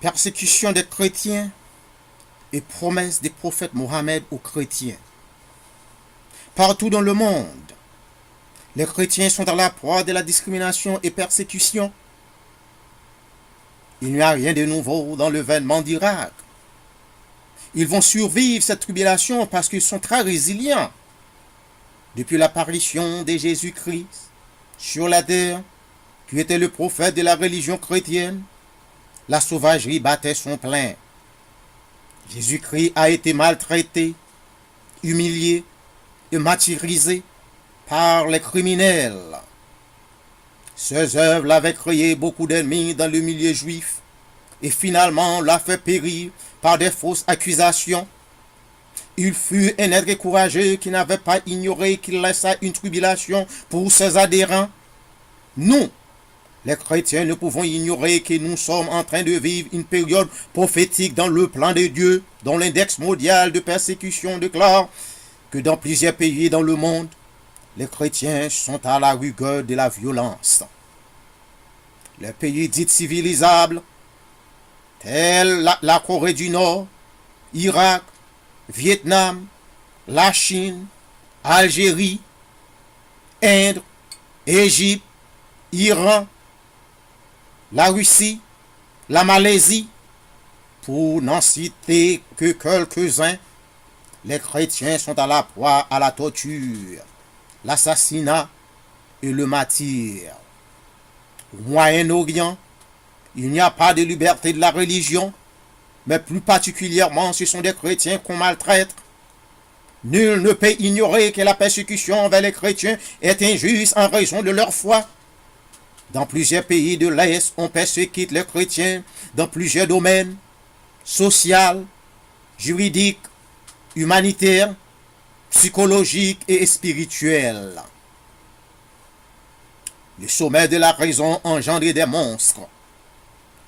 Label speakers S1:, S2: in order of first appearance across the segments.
S1: Persécution des chrétiens et promesse des prophètes Mohammed aux chrétiens. Partout dans le monde, les chrétiens sont à la proie de la discrimination et persécution. Il n'y a rien de nouveau dans l'événement d'Irak. Ils vont survivre cette tribulation parce qu'ils sont très résilients. Depuis l'apparition de Jésus-Christ sur la terre, qui était le prophète de la religion chrétienne, la sauvagerie battait son plein. Jésus-Christ a été maltraité, humilié et martyrisé par les criminels. Ses œuvres l'avaient créé beaucoup d'ennemis dans le milieu juif et finalement l'a fait périr par des fausses accusations. Il fut un être courageux qui n'avait pas ignoré qu'il laissa une tribulation pour ses adhérents. Nous, les chrétiens, ne pouvons ignorer que nous sommes en train de vivre une période prophétique dans le plan de Dieu, dont l'index mondial de persécution déclare que dans plusieurs pays dans le monde, les chrétiens sont à la rigueur de la violence. Les pays dits civilisables, tels la Corée du Nord, Irak, Vietnam, la Chine, Algérie, Inde, Égypte, Iran, la Russie, la Malaisie, pour n'en citer que quelques-uns, les chrétiens sont à la proie à la torture, l'assassinat et le martyre. Au Moyen-Orient, il n'y a pas de liberté de la religion, mais plus particulièrement ce sont des chrétiens qu'on maltraite. Nul ne peut ignorer que la persécution envers les chrétiens est injuste en raison de leur foi. Dans plusieurs pays de l'Est, on persécute les chrétiens dans plusieurs domaines, social, juridique, humanitaire, psychologique et spirituel. Le sommet de la raison engendre des monstres.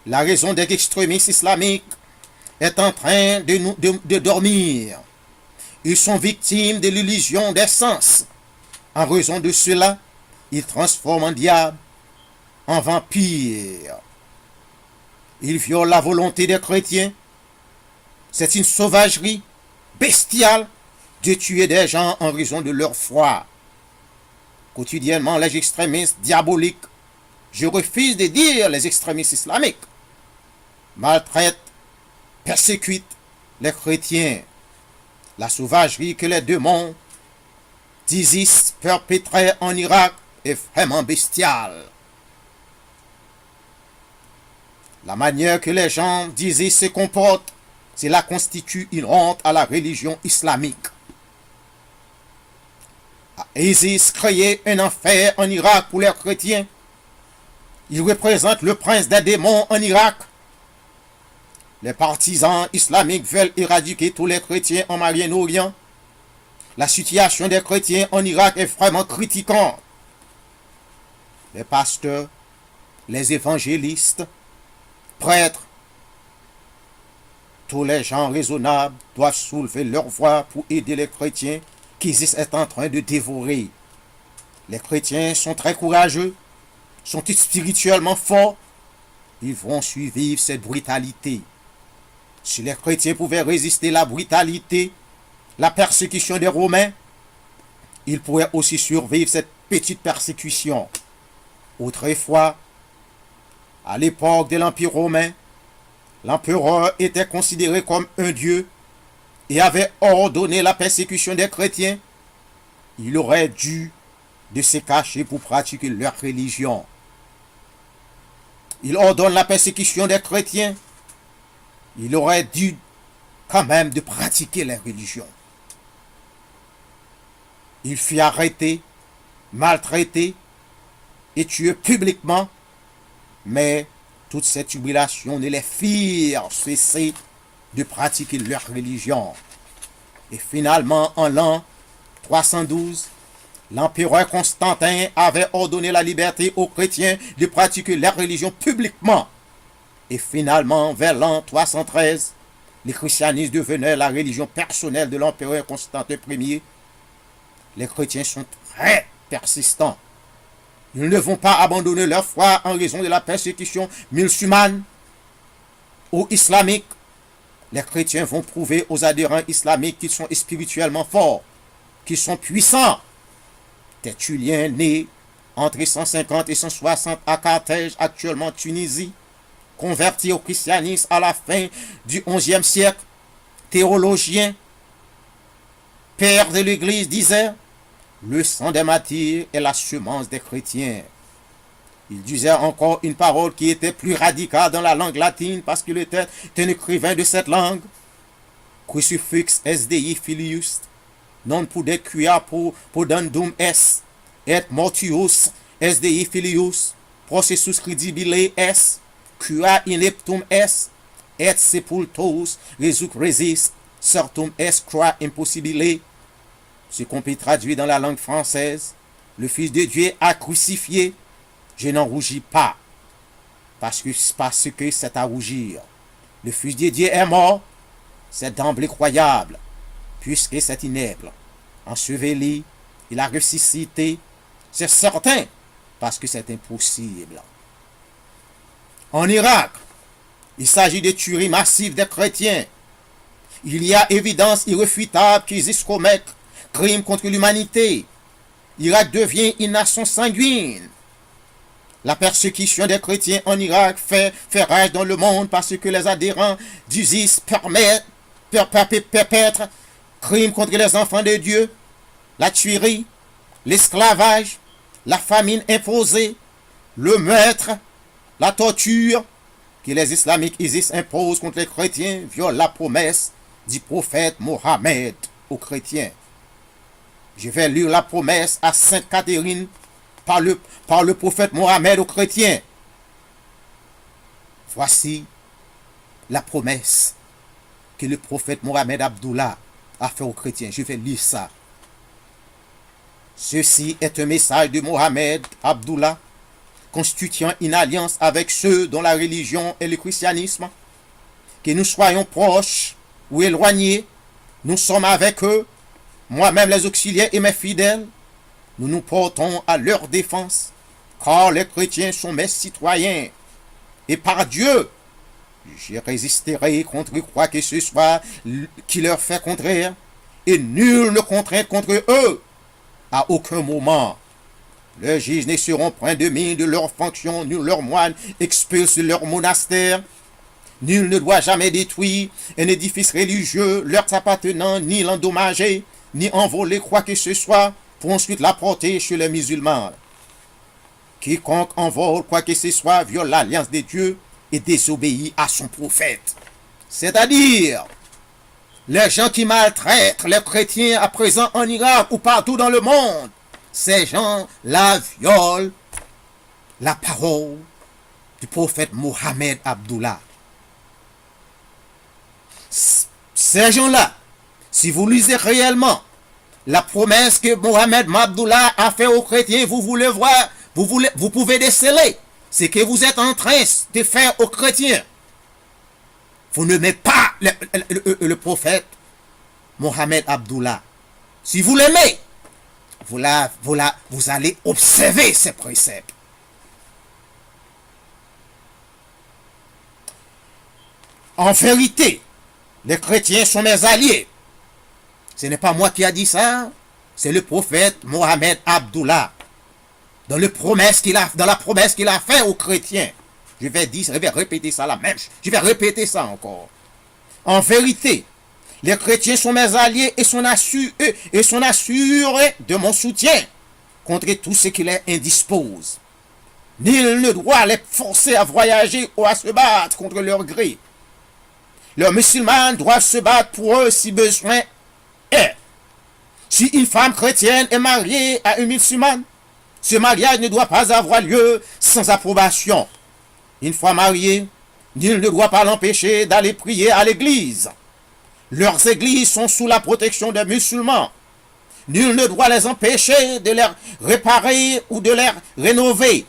S1: La raison des extrémistes islamiques est en train de dormir. Ils sont victimes de l'illusion des sens. En raison de cela, ils transforment en diable, en vampire. Ils violent la volonté des chrétiens. C'est une sauvagerie bestiale de tuer des gens en raison de leur foi. Quotidiennement, les extrémistes diaboliques, je refuse de dire les extrémistes islamiques, maltraitent, persécutent les chrétiens. La sauvagerie que les démons d'Isis perpétraient en Irak est vraiment bestiale. La manière que les gens d'Isis se comportent, cela constitue une honte à la religion islamique. Isis créait un enfer en Irak pour les chrétiens. Il représente le prince des démons en Irak. Les partisans islamiques veulent éradiquer tous les chrétiens en Moyen-Orient. La situation des chrétiens en Irak est vraiment critiquante. Les pasteurs, les évangélistes, prêtres, tous les gens raisonnables doivent soulever leur voix pour aider les chrétiens qu'Isis est en train de dévorer. Les chrétiens sont très courageux, sont spirituellement forts. Ils vont survivre cette brutalité. Si les chrétiens pouvaient résister à la brutalité, la persécution des Romains, ils pourraient aussi survivre cette petite persécution. Autrefois, à l'époque de l'Empire romain, l'empereur était considéré comme un dieu et avait ordonné la persécution des chrétiens. Il aurait dû de se cacher pour pratiquer leur religion. Il ordonne la persécution des chrétiens. Il aurait dû quand même de pratiquer la religion. Il fut arrêté, maltraité et tué publiquement, mais toute cette tribulation ne les firent cesser de pratiquer leur religion. Et finalement, en l'an 312, l'empereur Constantin avait ordonné la liberté aux chrétiens de pratiquer leur religion publiquement. Et finalement, vers l'an 313, le christianisme devenait la religion personnelle de l'empereur Constantin Ier. Les chrétiens sont très persistants. Ils ne vont pas abandonner leur foi en raison de la persécution musulmane. aux islamiques, les chrétiens vont prouver aux adhérents islamiques qu'ils sont spirituellement forts, qu'ils sont puissants. Tertullien, né entre 150 et 160 à Carthage, actuellement Tunisie, converti au christianisme à la fin du XIe siècle, théologien, père de l'Église, disait « Le sang des martyrs est la semence des chrétiens ». Il disait encore une parole qui était plus radicale dans la langue latine parce qu'il était un écrivain de cette langue. Crucifix est Dei filius, non pudet quia podendum est, et mortius est Dei filius, processus credibile est, quia ineptum est, et sepultus resurrectis, certum est qua impossibile. Ce qu'on peut traduire dans la langue française, le Fils de Dieu a crucifié. Je n'en rougis pas, parce que c'est à rougir. Le Fils de Dieu est mort, c'est d'emblée croyable, puisque c'est inèble. Enseveli, il a ressuscité, c'est certain, parce que c'est impossible. En Irak, il s'agit de tueries massives des chrétiens. Il y a évidence irréfutable qu'ISIS commet crimes contre l'humanité. L'Irak devient une nation sanguine. La persécution des chrétiens en Irak fait rage dans le monde parce que les adhérents d'ISIS perpètrent crimes contre les enfants de Dieu, la tuerie, l'esclavage, la famine imposée, le meurtre, la torture que les islamiques ISIS imposent contre les chrétiens violent la promesse du prophète Mohammed aux chrétiens. Je vais lire la promesse à Sainte Catherine par le prophète Mohammed aux chrétiens. Voici la promesse que le prophète Mohammed Abdullah a fait aux chrétiens. Je vais lire ça. Ceci est un message de Mohammed Abdullah constituant une alliance avec ceux dont la religion est le christianisme. Que nous soyons proches ou éloignés, nous sommes avec eux, moi-même les auxiliaires et mes fidèles. Nous nous portons à leur défense, car les chrétiens sont mes citoyens. Et par Dieu, je résisterai contre quoi que ce soit qui leur fait contraire, et nul ne contraint contre eux à aucun moment. Leurs juges ne seront point de mine de leur fonction, nul leurs moines expulsent leur monastère. Nul ne doit jamais détruire un édifice religieux leur appartenant, ni l'endommager, ni envoler quoi que ce soit, pour ensuite l'apporter chez les musulmans. Quiconque envole quoi que ce soit viole l'alliance de Dieu et désobéit à son prophète. C'est-à-dire, les gens qui maltraitent les chrétiens à présent en Irak ou partout dans le monde, ces gens-là violent la parole du prophète Mohammed Abdullah. Ces gens-là, si vous lisez réellement la promesse que Mohammed Abdullah a fait aux chrétiens, vous voulez voir, vous pouvez déceler ce que vous êtes en train de faire aux chrétiens. Vous n'aimez pas le prophète Mohammed Abdullah. Si vous l'aimez, vous allez observer ses préceptes. En vérité, les chrétiens sont mes alliés. Ce n'est pas moi qui a dit ça, c'est le prophète Mohammed Abdullah. Dans la promesse qu'il a faite aux chrétiens. Je vais répéter ça la même. Je vais répéter ça encore. En vérité, les chrétiens sont mes alliés et sont assurés de mon soutien contre tout ce qui les indispose. Nul ne doit les forcer à voyager ou à se battre contre leur gré. Les musulmans doivent se battre pour eux si besoin est. Si une femme chrétienne est mariée à une musulmane, ce mariage ne doit pas avoir lieu sans approbation. Une fois mariée, nul ne doit pas l'empêcher d'aller prier à l'église. Leurs églises sont sous la protection des musulmans. Nul ne doit les empêcher de les réparer ou de les rénover.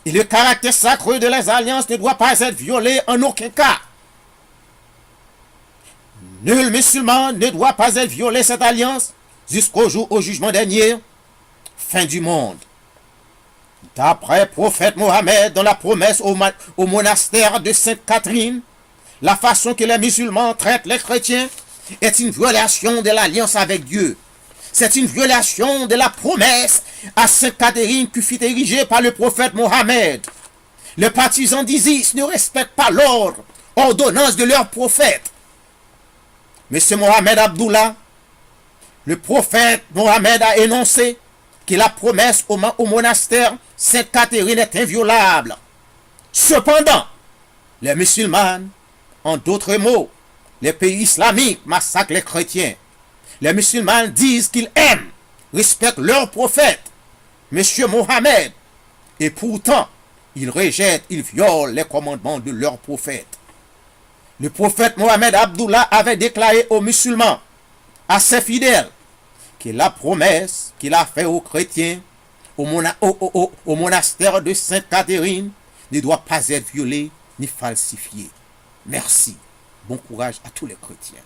S1: Et le caractère sacré de les alliances ne doit pas être violé en aucun cas. Nul musulman ne doit pas être violé cette alliance jusqu'au jour au jugement dernier, fin du monde. D'après le prophète Mohammed, dans la promesse au monastère de Sainte Catherine, la façon que les musulmans traitent les chrétiens est une violation de l'alliance avec Dieu. C'est une violation de la promesse à Sainte Catherine qui fut érigée par le prophète Mohammed. Les partisans d'Isis ne respectent pas l'ordre, ordonnance de leur prophète. Mais ce Mohamed Abdullah, le prophète Mohammed a énoncé que la promesse au monastère Sainte Catherine est inviolable. Cependant, les musulmans, en d'autres mots, les pays islamiques massacrent les chrétiens. Les musulmans disent qu'ils aiment, respectent leur prophète, Monsieur Mohammed, et pourtant, ils rejettent, ils violent les commandements de leur prophète. Le prophète Mohammed Abdullah avait déclaré aux musulmans, à ses fidèles, que la promesse qu'il a faite aux chrétiens, au monastère de Sainte Catherine, ne doit pas être violée ni falsifiée. Merci. Bon courage à tous les chrétiens.